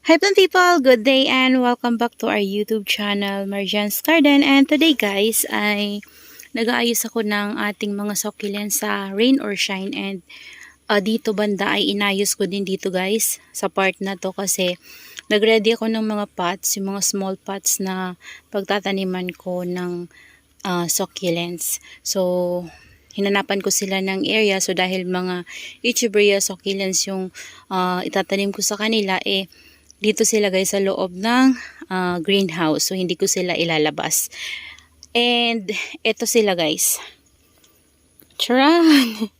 Hi people, good day and welcome back to our YouTube channel, Marjan's Garden. And today guys, ay nag-aayos ako ng ating mga succulents sa rain or shine. And dito banda ay inayos ko din dito guys, sa part na to kasi nagready ako ng mga pots, yung mga small pots na pagtataniman ko ng succulents. So, hinanapan ko sila ng area. So, dahil mga Echeveria succulents yung itatanim ko sa kanila, dito sila guys sa loob ng greenhouse. So, hindi ko sila ilalabas. And, eto sila guys. Charan!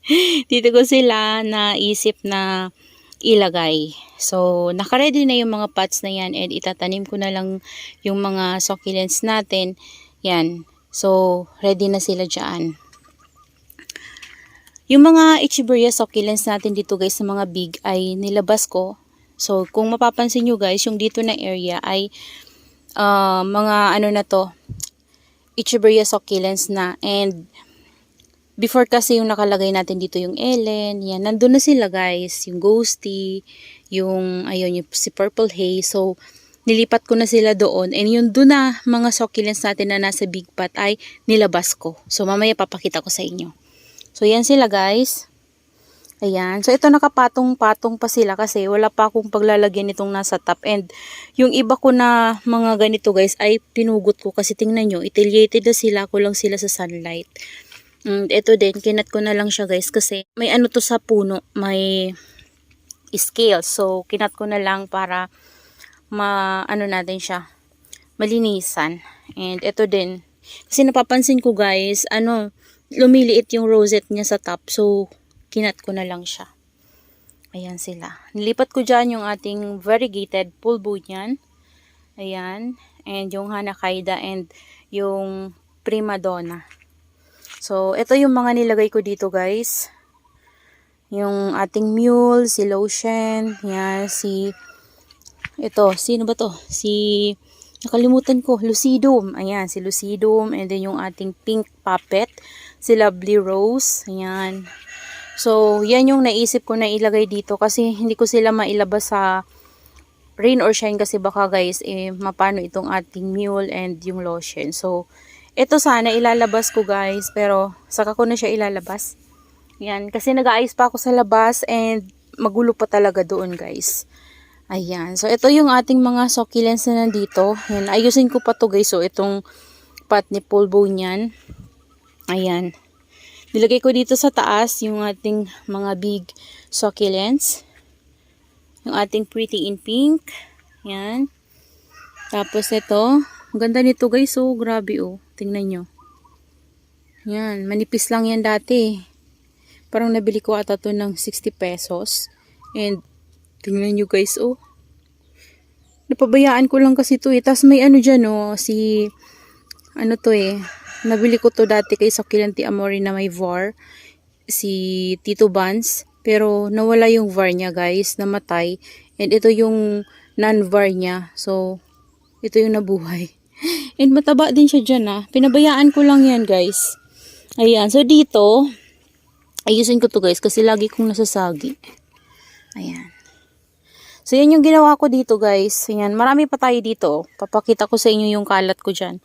Dito ko sila naisip na ilagay. So, nakaready na yung mga pots na yan. And, itatanim ko na lang yung mga succulents natin. Yan. So, ready na sila dyan. Yung mga Echeveria succulents natin dito guys sa mga big ay nilabas ko. So, kung mapapansin nyo guys, yung dito na area ay mga ano na to, Echeveria succulents na. And, before kasi yung nakalagay natin dito yung Ellen, yan, nandun na sila guys. Yung Ghosty, yung, ayun, yung si Purple Haze. So, nilipat ko na sila doon. And yung doon na mga succulents natin na nasa big pot ay nilabas ko. So, mamaya papakita ko sa inyo. So, yan sila guys. Ayan. So, ito nakapatong-patong pa sila kasi wala pa akong paglalagyan itong nasa top. And, yung iba ko na mga ganito guys ay pinugot ko kasi tingnan nyo, itillated na sila, kulang sila sa sunlight. And, ito din, kinat ko na lang siya guys kasi may ano to sa puno, may scale. So, kinat ko na lang para ano natin siya, malinisan. And, ito din. Kasi napapansin ko guys, lumiliit yung rosette niya sa top. So, kinat ko na lang siya. Ayan sila. Nilipat ko dyan yung ating variegated pulbo niyan. Ayan. And yung Hanakaida and yung Prima Donna. So, ito yung mga nilagay ko dito guys. Yung ating mule, si Lotion, yan, ito, sino ba to? Nakalimutan ko, Lucidum. Ayan, si Lucidum. And then yung ating pink puppet, si Lovely Rose. Ayan. So, yan yung naisip ko na ilagay dito kasi hindi ko sila mailabas sa rain or shine kasi baka guys, mapano itong ating mule and yung lotion. So, ito sana ilalabas ko guys pero saka ko na siya ilalabas. Yan, kasi nag-aayos pa ako sa labas and magulo pa talaga doon guys. Ayan, so ito yung ating mga succulents na nandito. Yan, ayusin ko pa to guys. So, itong pot ni pulbo niyan. Ayan. Nilagay ko dito sa taas yung ating mga big succulents. Yung ating pretty in pink. Yan. Tapos ito. Ang ganda nito guys. Oh, grabe oh. Tingnan nyo. Yan. Manipis lang yan dati. Parang nabili ko ata to ng 60 pesos. And tingnan nyo guys oh. Napabayaan ko lang kasi to eh. Tapos may ano dyan oh. Nabili ko to dati kay Succulent Amore na may VAR, si Tito Vance, pero nawala yung VAR niya guys, namatay. And ito yung non-VAR niya, so ito yung nabuhay. And mataba din siya dyan pinabayaan ko lang yan guys. Ayan, so dito, ayusin ko to guys kasi lagi kong nasasagi. Ayan. So, yan yung ginawa ko dito guys. Ayan, marami pa tayo dito. Papakita ko sa inyo yung kalat ko dyan.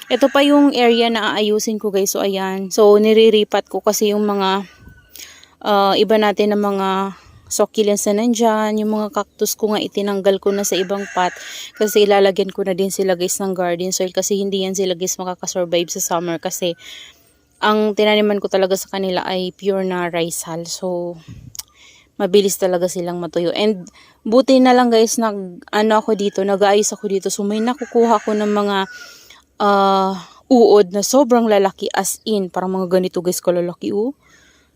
Ito pa yung area na aayusin ko guys. So, ayan. So, niriripat ko kasi yung mga iba natin na mga succulents na nandyan. Yung mga cactus ko nga itinanggal ko na sa ibang pot. Kasi ilalagyan ko na din sila guys ng garden soil. Kasi hindi yan sila guys makakasurvive sa summer. Kasi ang tinaniman ko talaga sa kanila ay pure na rice hull. So, mabilis talaga silang matuyo. And buti na lang guys, nag-aayos ako dito. So may nakukuha ko ng mga uod na sobrang lalaki as in. Parang mga ganito guys kalalaki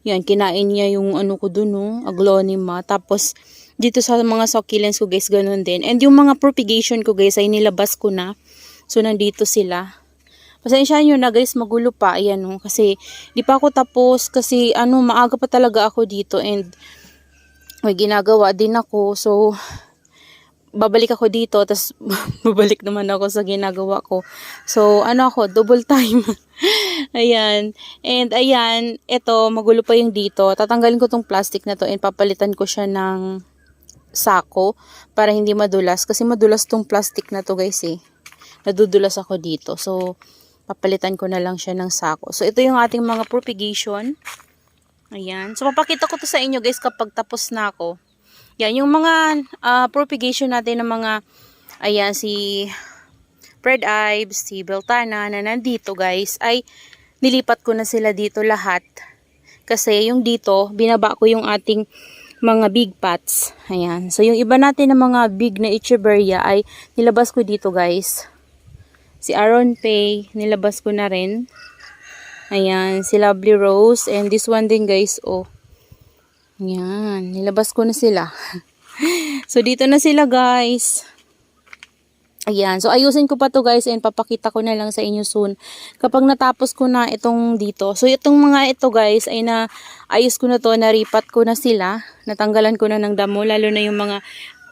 Yan, kinain niya yung ko dun aglonema. Tapos dito sa mga succulents ko guys, ganun din. And yung mga propagation ko guys ay nilabas ko na. So nandito sila. Pasensya nyo na guys, magulo pa. Ayan kasi di pa ako tapos kasi maaga pa talaga ako dito and may ginagawa din ako. So, babalik ako dito. Tapos, babalik naman ako sa ginagawa ko. So, double time. Ayan. And, ayan. Ito, magulo pa yung dito. Tatanggalin ko tong plastic na to and papalitan ko siya ng sako para hindi madulas. Kasi madulas tong plastic na to guys eh. Nadudulas ako dito. So, papalitan ko na lang siya ng sako. So, ito yung ating mga propagation. Ayan. So, papakita ko to sa inyo guys kapag tapos na ako. Yan, yung mga propagation natin ng mga, ayan, si Fred Ives, si Beltana na nandito guys, ay nilipat ko na sila dito lahat. Kasi yung dito, binaba ko yung ating mga big pots. Ayan. So, yung iba natin na mga big na echeveria ay nilabas ko dito guys. Si Aaron Pay, nilabas ko na rin. Ayan, si Lovely Rose. And this one din guys, oh. Ayan, nilabas ko na sila. So, dito na sila guys. Ayan, so ayusin ko pa to guys and papakita ko na lang sa inyo soon. Kapag natapos ko na itong dito. So, itong mga ito guys ay ayos ko na to, naripat ko na sila. Natanggalan ko na ng damo, lalo na yung mga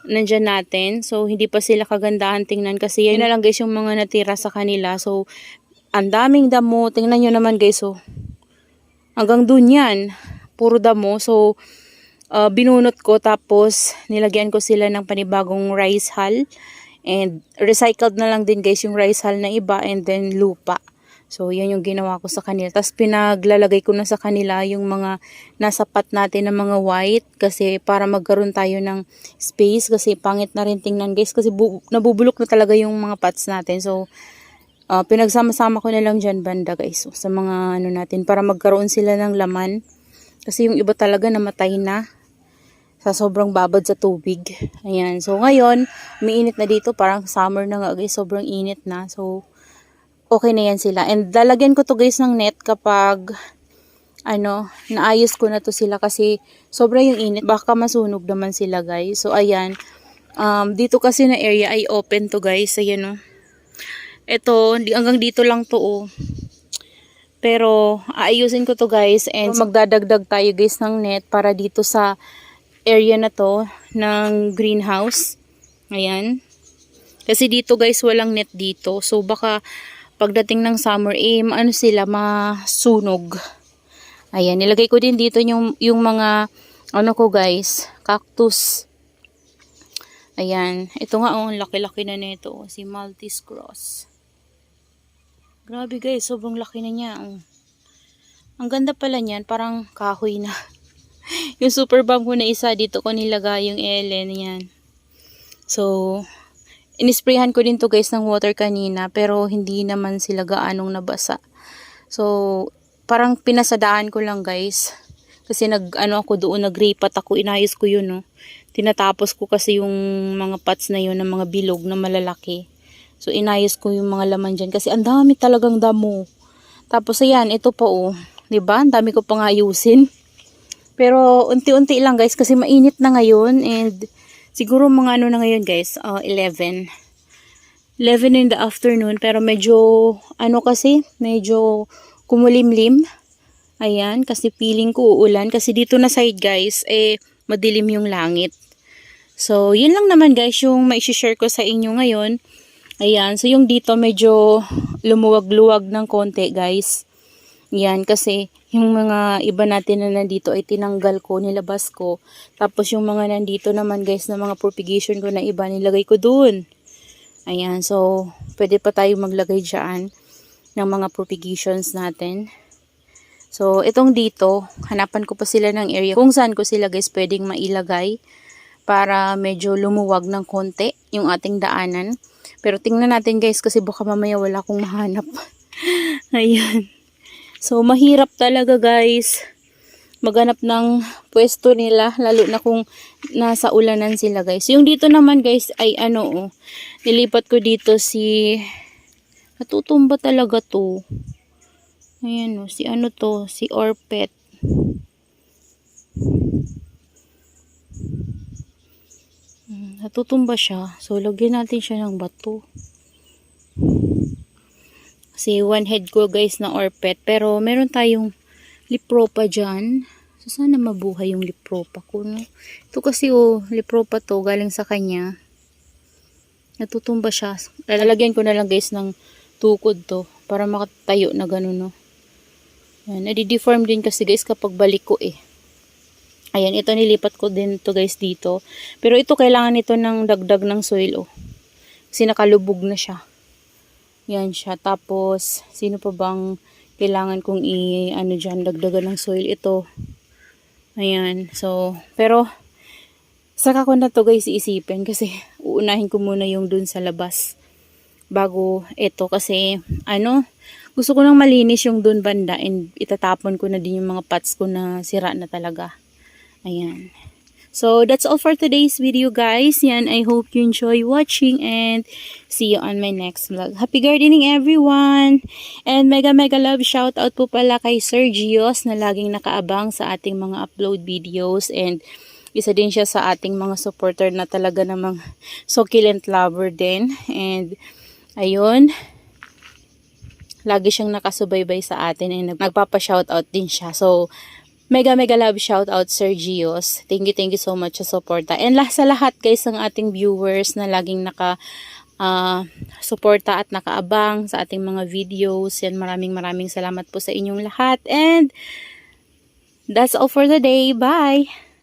nandyan natin. So, hindi pa sila kagandahan tingnan kasi yan na lang guys yung mga natira sa kanila. So, ang daming damo. Tingnan nyo naman guys, oh. Hanggang dun yan. Puro damo. So, binunot ko tapos nilagyan ko sila ng panibagong rice hull. And recycled na lang din guys yung rice hull na iba and then lupa. So, yan yung ginawa ko sa kanila. Tapos pinaglalagay ko na sa kanila yung mga nasa pot natin ng mga white. Kasi para magkaroon tayo ng space. Kasi pangit na rin tingnan guys. Kasi nabubulok na talaga yung mga pots natin. So, pinagsama-sama ko na lang dyan banda guys. So, sa mga ano natin. Para magkaroon sila ng laman. Kasi yung iba talaga namatay na. Sa sobrang babad sa tubig. Ayan. So, ngayon, umiinit na dito. Parang summer na nga guys. Sobrang init na. So, okay na yan sila. And lalagyan ko to guys ng net kapag, naayos ko na to sila. Kasi, sobra yung init. Baka masunog naman sila guys. So, ayan. Dito kasi na area ay open to guys. Ayan o. Ito, hanggang dito lang to oh. Pero, aayusin ko to guys. And magdadagdag tayo guys ng net para dito sa area na to ng greenhouse. Ayan. Kasi dito guys walang net dito. So baka pagdating ng summer sila masunog. Ayan, nilagay ko din dito yung mga ko guys, cactus. Ayan, ito nga laki-laki na nito, si Maltese Cross. Grabe guys, sobrang laki na niya. Ang ganda pala niyan, parang kahoy na. Yung super bomb ko na isa, dito ko nilagay yung Ellen, yan. So, inisprayhan ko din to guys ng water kanina, pero hindi naman sila gaanong nabasa. So, parang pinasadaan ko lang guys. Kasi ako doon, nagripat ako, inayos ko yun, no. Tinatapos ko kasi yung mga pots na yun, ng mga bilog na malalaki. So, inayos ko yung mga laman dyan, kasi ang dami talagang damo. Tapos, ayan, ito pa oh. Diba? Ang dami ko pang ayusin. Pero unti-unti lang guys kasi mainit na ngayon and siguro mga na ngayon guys, 11 in the afternoon pero medyo kasi medyo kumulimlim. Ayan, kasi feeling ko uulan kasi dito na side guys madilim yung langit. So, yun lang naman guys yung mai-share ko sa inyo ngayon. Ayan, so yung dito medyo lumuwag-luwag ng konti guys. Yan, kasi yung mga iba natin na nandito ay tinanggal ko, nilabas ko. Tapos yung mga nandito naman guys na mga propagation ko na iba, nilagay ko dun. Ayan, so pwede pa tayo maglagay dyan ng mga propagations natin. So itong dito, hanapan ko pa sila ng area kung saan ko sila guys pwedeng mailagay para medyo lumuwag ng konti yung ating daanan. Pero tingnan natin guys kasi baka mamaya wala akong mahanap. Ayan. So, mahirap talaga guys maghanap ng pwesto nila, lalo na kung nasa ulanan sila guys. Yung dito naman guys ay nilipat ko dito natutumba talaga to. Ayan si si Orpet. Natutumba siya. So, lagyan natin siya ng bato. Kasi one head ko guys na Orpet. Pero meron tayong lipropa dyan. So sana mabuhay yung lipropa ko. No? Ito kasi lipropa to galing sa kanya. Natutumba siya. Lalagyan ko na lang guys ng tukod to. Para makatayo na gano'n. No? Yan, nadi-deform din kasi guys kapag balik ko Ayan, ito nilipat ko din to guys dito. Pero ito kailangan nito ng dagdag ng soil, oh. Kasi nakalubog na siya. Yan siya. Tapos, sino pa bang kailangan kong ano dyan, dagdagan ng soil? Ito. Ayan. So, pero, saka ko na to guys iisipin kasi uunahin ko muna yung dun sa labas. Bago ito kasi, gusto ko nang malinis yung dun banda and itatapon ko na din yung mga pots ko na sira na talaga. Ayan. So, that's all for today's video, guys. Yan, I hope you enjoy watching and see you on my next vlog. Happy gardening, everyone! And mega love shout out po pala kay Sir Gios na laging nakaabang sa ating mga upload videos and isa din siya sa ating mga supporter na talaga namang succulent lover din. And, ayun, lagi siyang nakasubaybay sa atin and nagpapa-shoutout din siya. So, mega love shout out Sir Gios. Thank you so much sa suporta. And sa lahat guys ng ating viewers na laging suporta at nakaabang sa ating mga videos. Yan, maraming salamat po sa inyong lahat. And that's all for the day. Bye!